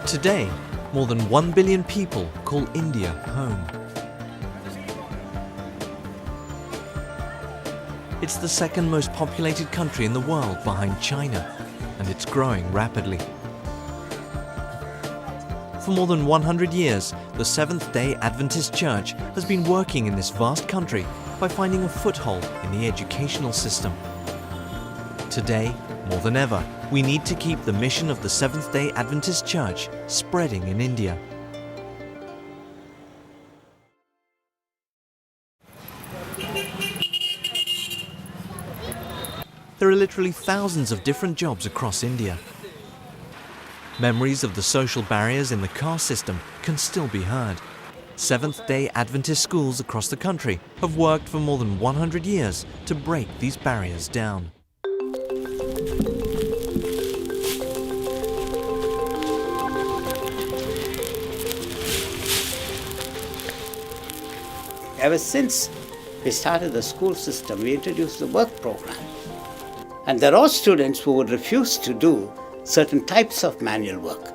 Today, more than 1 billion people call India home. It's the second most populated country in the world behind China, and it's growing rapidly. For more than 100 years, the Seventh-day Adventist Church has been working in this vast country by finding a foothold in the educational system. Today, more than ever, we need to keep the mission of the Seventh-day Adventist Church spreading in India. There are literally thousands of different jobs across India. Memories of the social barriers in the caste system can still be heard. Seventh-day Adventist schools across the country have worked for more than 100 years to break these barriers down. Ever since we started the school system, we introduced the work program. And there are students who would refuse to do certain types of manual work.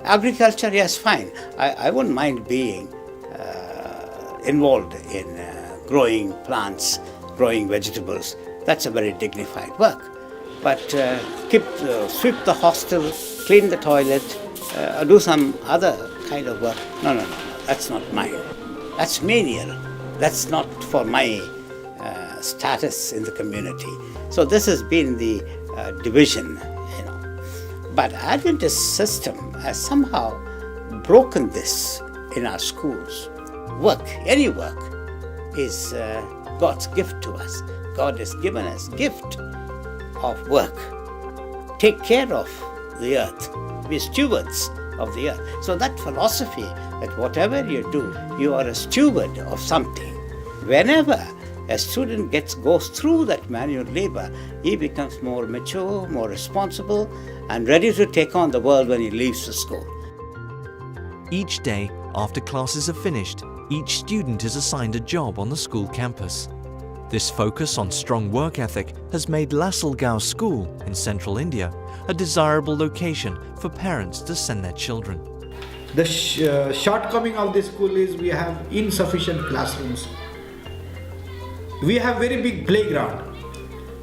Agriculture, yes, fine. I wouldn't mind being involved in growing plants, growing vegetables. That's a very dignified work. But sweep the hostel, clean the toilet, do some other kind of work. No, that's not mine. That's menial. That's not for my status in the community. So this has been the division, But Adventist system has somehow broken this in our schools. Work, any work, is God's gift to us. God has given us gift of work. Take care of the earth. Be stewards of the earth. So that philosophy that whatever you do, you are a steward of something. Whenever a student goes through that manual labor, he becomes more mature, more responsible, and ready to take on the world when he leaves the school. Each day, after classes are finished, each student is assigned a job on the school campus. This focus on strong work ethic has made Lassalgaon School in central India a desirable location for parents to send their children. The shortcoming of this school is we have insufficient classrooms. We have very big playground,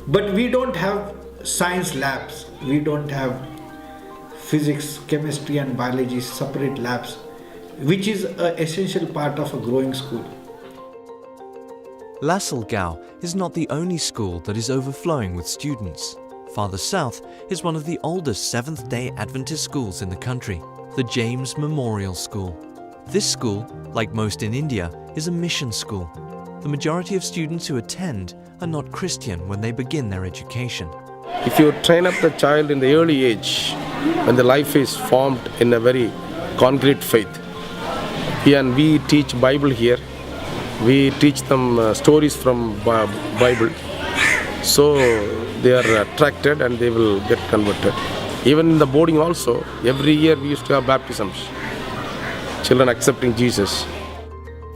but we don't have science labs. We don't have physics, chemistry and biology separate labs, which is an essential part of a growing school. Lassalgaon is not the only school that is overflowing with students. Farther south is one of the oldest Seventh-day Adventist schools in the country, the James Memorial School. This school, like most in India, is a mission school. The majority of students who attend are not Christian when they begin their education. If you train up the child in the early age, when the life is formed in a very concrete faith, and we teach Bible here, we teach them stories from Bible, so they are attracted and they will get converted. Even in the boarding also, every year we used to have baptisms, children accepting Jesus.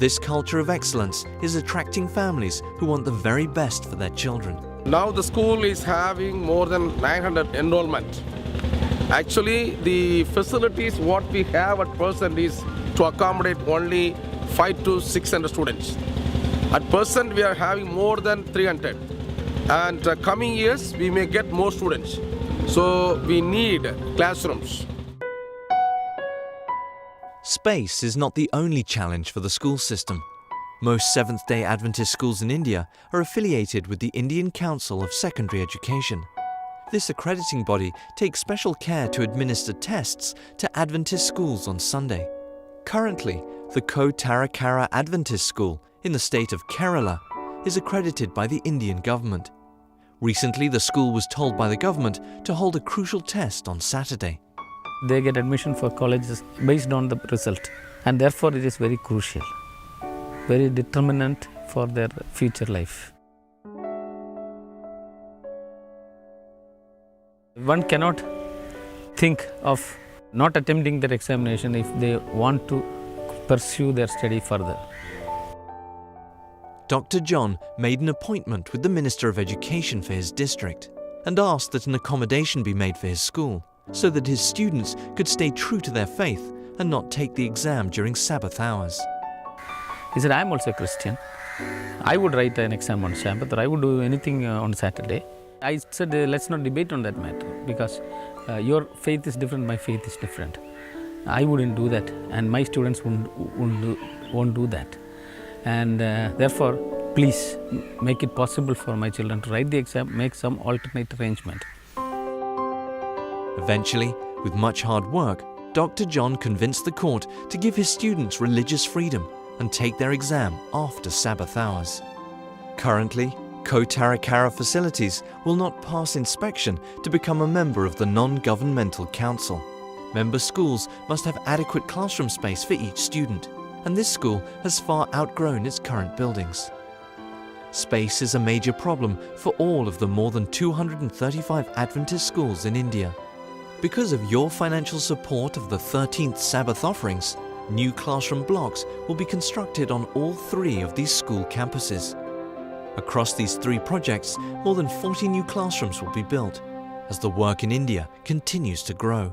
This culture of excellence is attracting families who want the very best for their children. Now the school is having more than 900 enrollment. Actually, the facilities what we have at present is to accommodate only 500 to 600 students. At present, we are having more than 300. And coming years, we may get more students. So we need classrooms. Space is not the only challenge for the school system. Most Seventh-day Adventist schools in India are affiliated with the Indian Council of Secondary Education. This accrediting body takes special care to administer tests to Adventist schools on Sunday. Currently, the Kottarakara Adventist School in the state of Kerala is accredited by the Indian government. Recently, the school was told by the government to hold a crucial test on Saturday. They get admission for colleges based on the result, and therefore it is very crucial, very determinant for their future life. One cannot think of not attempting their examination if they want to pursue their study further. Dr. John made an appointment with the Minister of Education for his district and asked that an accommodation be made for his school. so that his students could stay true to their faith and not take the exam during Sabbath hours. He said, I'm also a Christian. I would write an exam on Sabbath, or I would do anything on Saturday. I said, let's not debate on that matter, because your faith is different, my faith is different. I wouldn't do that, and my students won't do that. And therefore, please make it possible for my children to write the exam, make some alternate arrangement. Eventually, with much hard work, Dr. John convinced the court to give his students religious freedom and take their exam after Sabbath hours. Currently, Kotarakara facilities will not pass inspection to become a member of the non-governmental council. Member schools must have adequate classroom space for each student, and this school has far outgrown its current buildings. Space is a major problem for all of the more than 235 Adventist schools in India. Because of your financial support of the 13th Sabbath offerings, new classroom blocks will be constructed on all 3 of these school campuses. Across these 3 projects, more than 40 new classrooms will be built as the work in India continues to grow.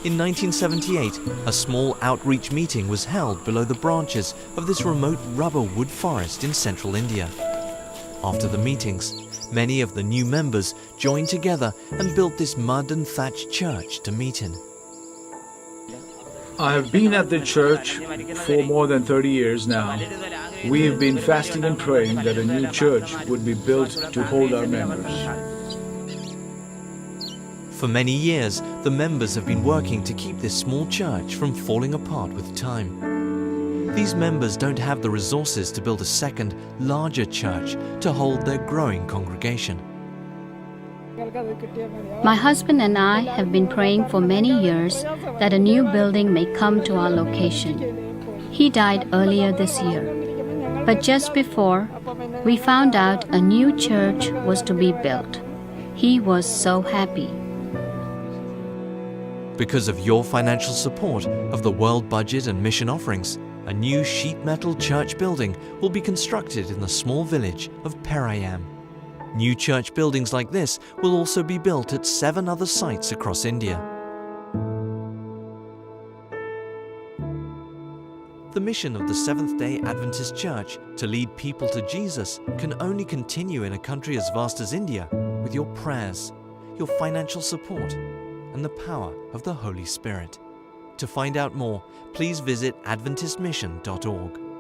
In 1978, a small outreach meeting was held below the branches of this remote rubber wood forest in central India. After the meetings, many of the new members joined together and built this mud and thatched church to meet in. I have been at the church for more than 30 years now. We have been fasting and praying that a new church would be built to hold our members. For many years, the members have been working to keep this small church from falling apart with time. These members don't have the resources to build a second, larger church to hold their growing congregation. My husband and I have been praying for many years that a new building may come to our location. He died earlier this year, but just before, we found out a new church was to be built. He was so happy. Because of your financial support of the World Budget and mission offerings, a new sheet metal church building will be constructed in the small village of Perayam. New church buildings like this will also be built at 7 other sites across India. The mission of the Seventh-day Adventist Church to lead people to Jesus can only continue in a country as vast as India with your prayers, your financial support, and the power of the Holy Spirit. To find out more, please visit adventistmission.org.